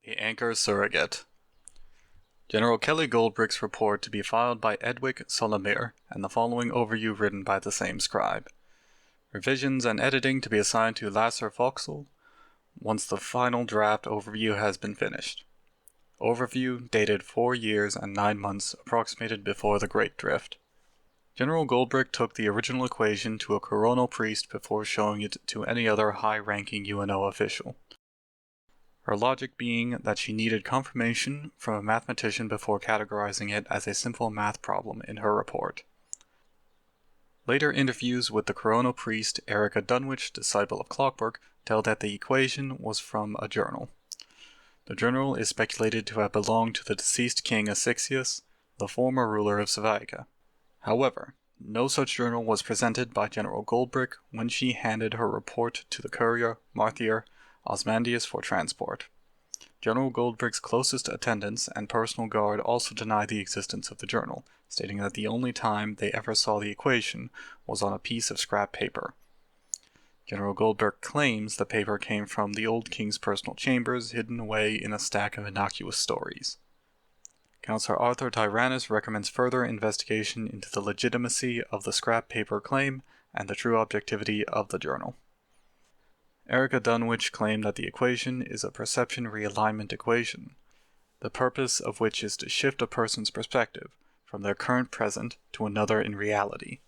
The Anchor Surrogate. General Kelly Goldbrick's report to be filed by Edwick Solomir, and the following overview written by the same scribe. Revisions and editing to be assigned to Lasser Foxall once the final draft overview has been finished. Overview dated 4 years and 9 months approximated before the Great Drift. General Goldbrick took the original equation to a coronal priest before showing it to any other high-ranking UNO official. Her logic being that she needed confirmation from a mathematician before categorizing it as a simple math problem in her report. Later interviews with the coronal priest Erica Dunwich, disciple of Clockwork, tell that the equation was from a journal. The journal is speculated to have belonged to the deceased king Asixius, the former ruler of Savaica. However, no such journal was presented by General Goldbrick when she handed her report to the courier Marthier Osmandius for transport. General Goldbrick's closest attendants and personal guard also denied the existence of the journal, stating that the only time they ever saw the equation was on a piece of scrap paper. General Goldbrick claims the paper came from the old king's personal chambers, hidden away in a stack of innocuous stories. Councillor Arthur Tyrannus recommends further investigation into the legitimacy of the scrap paper claim and the true objectivity of the journal. Erica Dunwich claimed that the equation is a perception realignment equation, the purpose of which is to shift a person's perspective from their current present to another in reality.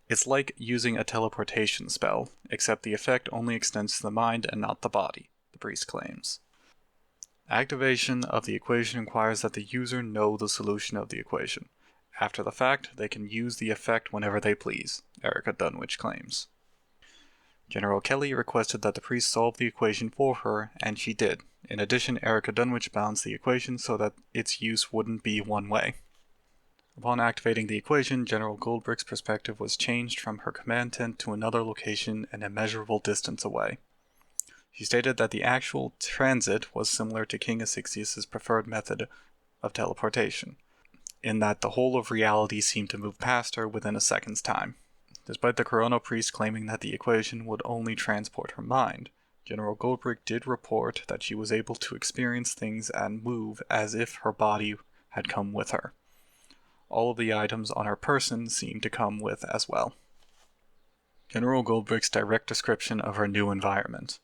It's like using a teleportation spell, except the effect only extends to the mind and not the body, the priest claims. Activation of the equation requires that the user know the solution of the equation. After the fact, they can use the effect whenever they please, Erica Dunwich claims. General Kelly requested that the priest solve the equation for her, and she did. In addition, Erica Dunwich balanced the equation so that its use wouldn't be one way. Upon activating the equation, General Goldbrick's perspective was changed from her command tent to another location an immeasurable distance away. She stated that the actual transit was similar to King Asixius' preferred method of teleportation, in that the whole of reality seemed to move past her within a second's time. Despite the coronal priest claiming that the equation would only transport her mind, General Goldbrick did report that she was able to experience things and move as if her body had come with her. All of the items on her person seemed to come with as well. General Goldbrick's direct description of her new environment.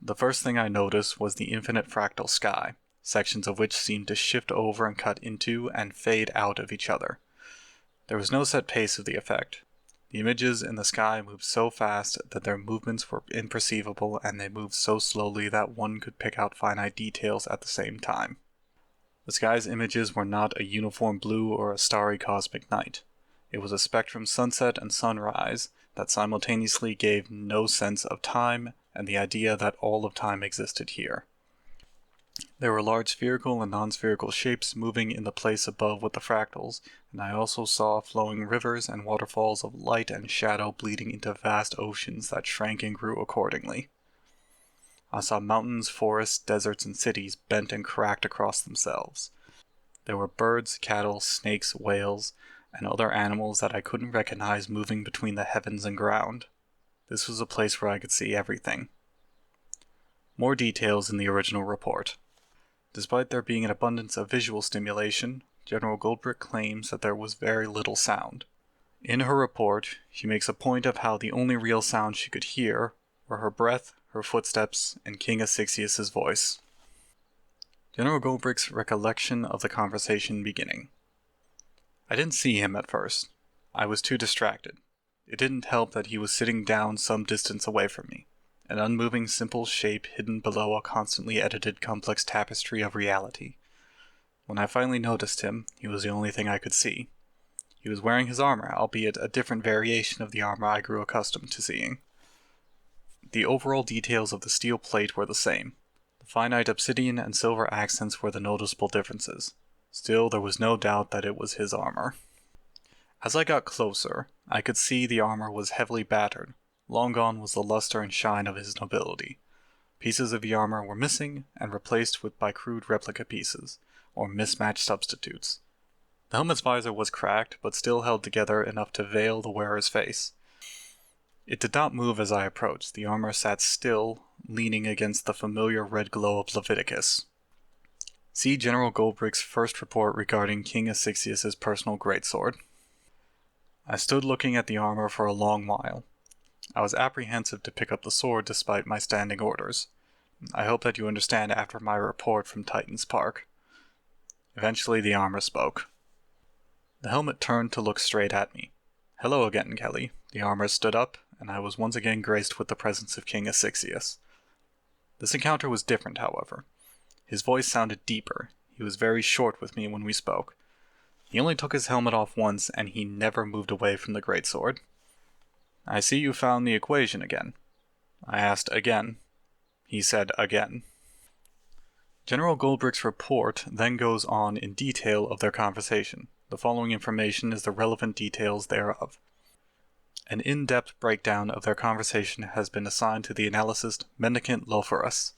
The first thing I noticed was the infinite fractal sky, sections of which seemed to shift over and cut into and fade out of each other. There was no set pace of the effect. The images in the sky moved so fast that their movements were imperceivable, and they moved so slowly that one could pick out finite details at the same time. The sky's images were not a uniform blue or a starry cosmic night. It was a spectrum sunset and sunrise that simultaneously gave no sense of time and the idea that all of time existed here. There were large spherical and non-spherical shapes moving in the place above with the fractals, and I also saw flowing rivers and waterfalls of light and shadow bleeding into vast oceans that shrank and grew accordingly. I saw mountains, forests, deserts, and cities bent and cracked across themselves. There were birds, cattle, snakes, whales, and other animals that I couldn't recognize moving between the heavens and ground. This was a place where I could see everything. More details in the original report. Despite there being an abundance of visual stimulation, General Goldbrick claims that there was very little sound. In her report, she makes a point of how the only real sound she could hear were her breath, her footsteps, and King Asixius' voice. General Goldbrick's recollection of the conversation beginning. I didn't see him at first. I was too distracted. It didn't help that he was sitting down some distance away from me, an unmoving simple shape hidden below a constantly edited complex tapestry of reality. When I finally noticed him, he was the only thing I could see. He was wearing his armor, albeit a different variation of the armor I grew accustomed to seeing. The overall details of the steel plate were the same. The finite obsidian and silver accents were the noticeable differences. Still, there was no doubt that it was his armor. As I got closer, I could see the armor was heavily battered. Long gone was the luster and shine of his nobility. Pieces of the armor were missing and replaced by crude replica pieces, or mismatched substitutes. The helmet's visor was cracked, but still held together enough to veil the wearer's face. It did not move as I approached. The armor sat still, leaning against the familiar red glow of Leviticus. See General Goldbrick's first report regarding King Asyxius' personal greatsword. I stood looking at the armor for a long while. I was apprehensive to pick up the sword despite my standing orders. I hope that you understand after my report from Titan's Park. Eventually the armor spoke. The helmet turned to look straight at me. Hello again, Kelly. The armor stood up, and I was once again graced with the presence of King Asyxius. This encounter was different, however. His voice sounded deeper. He was very short with me when we spoke. He only took his helmet off once, and he never moved away from the greatsword. I see you found the equation again. I asked again. He said again. General Goldbrick's report then goes on in detail of their conversation. The following information is the relevant details thereof. An in-depth breakdown of their conversation has been assigned to the analyst Mendicant Lophorus.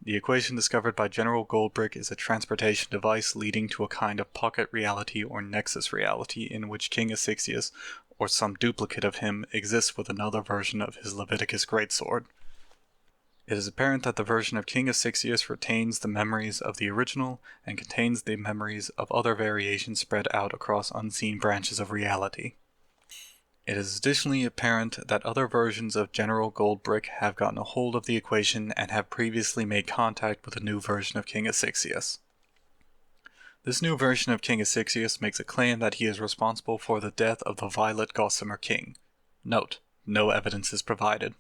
The equation discovered by General Goldbrick is a transportation device leading to a kind of pocket reality or nexus reality in which King Asyxius, or some duplicate of him, exists with another version of his Leviticus greatsword. It is apparent that the version of King Asyxius retains the memories of the original and contains the memories of other variations spread out across unseen branches of reality. It is additionally apparent that other versions of General Goldbrick have gotten a hold of the equation and have previously made contact with a new version of King Asyxius. This new version of King Asyxius makes a claim that he is responsible for the death of the Violet Gossamer King. Note: no evidence is provided.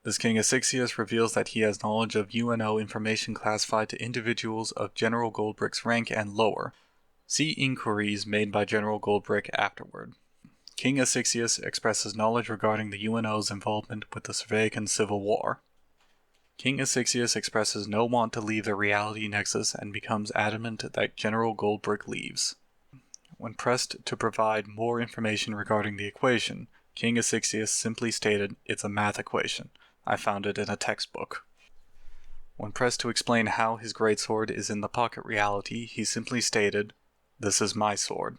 This King Asyxius reveals that he has knowledge of UNO information classified to individuals of General Goldbrick's rank and lower. See inquiries made by General Goldbrick afterward. King Asyxius expresses knowledge regarding the UNO's involvement with the Surrogate Civil War. King Asyxius expresses no want to leave the reality nexus and becomes adamant that General Goldbrick leaves. When pressed to provide more information regarding the equation, King Asyxius simply stated, "It's a math equation. I found it in a textbook." When pressed to explain how his greatsword is in the pocket reality, he simply stated, "This is my sword.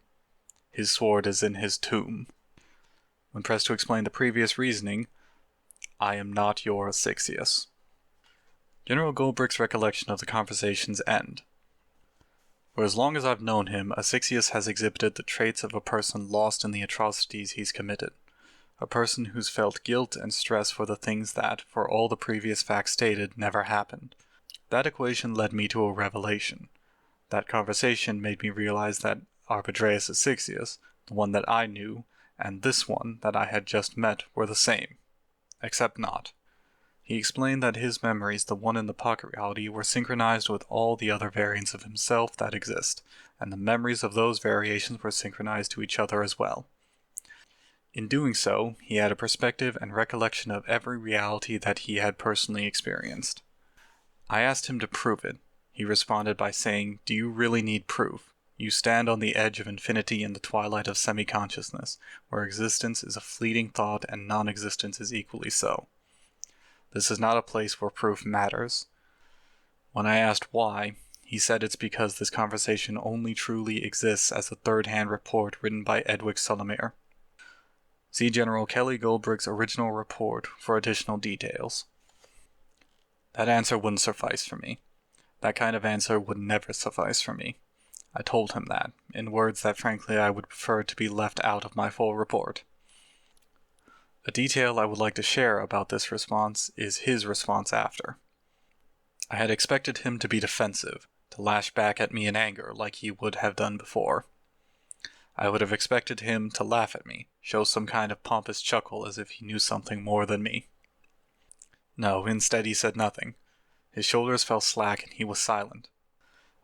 His sword is in his tomb." When pressed to explain the previous reasoning, "I am not your Asyxius." General Goldbrick's recollection of the conversation's end. For as long as I've known him, Asyxius has exhibited the traits of a person lost in the atrocities he's committed. A person who's felt guilt and stress for the things that, for all the previous facts stated, never happened. That equation led me to a revelation. That conversation made me realize that Arpedreus Asyxius, the one that I knew, and this one that I had just met were the same. Except not. He explained that his memories, the one in the pocket reality, were synchronized with all the other variants of himself that exist, and the memories of those variations were synchronized to each other as well. In doing so, he had a perspective and recollection of every reality that he had personally experienced. I asked him to prove it. He responded by saying, "Do you really need proof? You stand on the edge of infinity in the twilight of semi-consciousness, where existence is a fleeting thought and non-existence is equally so. This is not a place where proof matters." When I asked why, he said it's because this conversation only truly exists as a third-hand report written by Edwig Solomir. See General Kelly Goldbrick's original report for additional details. That answer wouldn't suffice for me. That kind of answer would never suffice for me. I told him that, in words that frankly I would prefer to be left out of my full report. A detail I would like to share about this response is his response after. I had expected him to be defensive, to lash back at me in anger like he would have done before. I would have expected him to laugh at me, show some kind of pompous chuckle as if he knew something more than me. No, instead he said nothing. His shoulders fell slack and he was silent.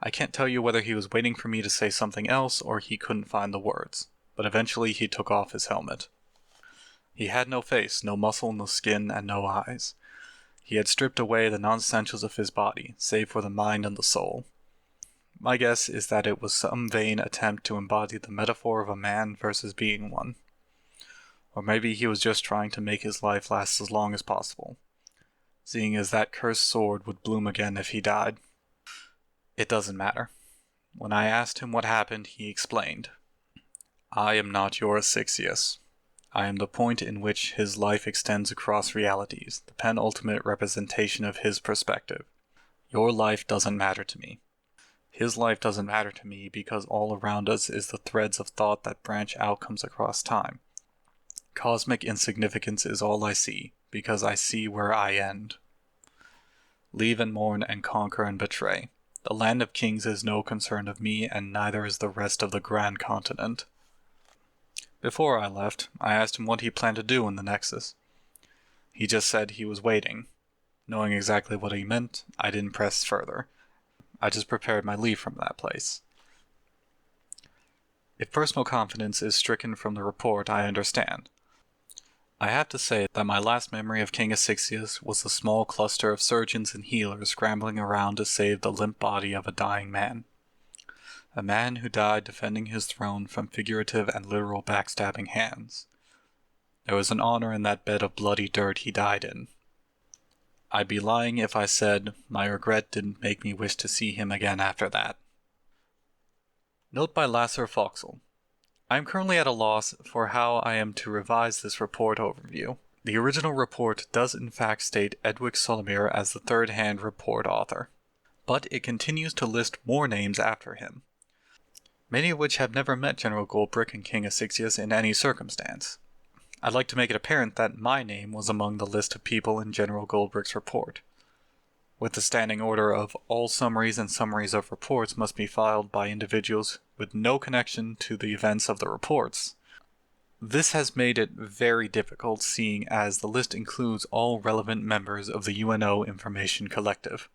I can't tell you whether he was waiting for me to say something else or he couldn't find the words, but eventually he took off his helmet. He had no face, no muscle, no skin, and no eyes. He had stripped away the non-essentials of his body, save for the mind and the soul. My guess is that it was some vain attempt to embody the metaphor of a man versus being one. Or maybe he was just trying to make his life last as long as possible, seeing as that cursed sword would bloom again if he died. It doesn't matter. When I asked him what happened, he explained. "I am not your Asyxius. I am the point in which his life extends across realities, the penultimate representation of his perspective. Your life doesn't matter to me. His life doesn't matter to me because all around us is the threads of thought that branch outcomes across time. Cosmic insignificance is all I see, because I see where I end. Leave and mourn and conquer and betray. The land of kings is no concern of me, and neither is the rest of the grand continent. Before I left, I asked him what he planned to do in the Nexus. He just said he was waiting. Knowing exactly what he meant, I didn't press further. I just prepared my leave from that place. If personal confidence is stricken from the report, I understand. I have to say that my last memory of King Asyxius was the small cluster of surgeons and healers scrambling around to save the limp body of a dying man. A man who died defending his throne from figurative and literal backstabbing hands. There was an honor in that bed of bloody dirt he died in. I'd be lying if I said my regret didn't make me wish to see him again after that. Note by Lasser Foxel. I am currently at a loss for how I am to revise this report overview. The original report does in fact state Edwick Solomir as the third-hand report author, but it continues to list more names after him, many of which have never met General Goldbrick and King Asyxius in any circumstance. I'd like to make it apparent that my name was among the list of people in General Goldbrick's report, with the standing order of all summaries and summaries of reports must be filed by individuals with no connection to the events of the reports. This has made it very difficult seeing as the list includes all relevant members of the UNO Information Collective.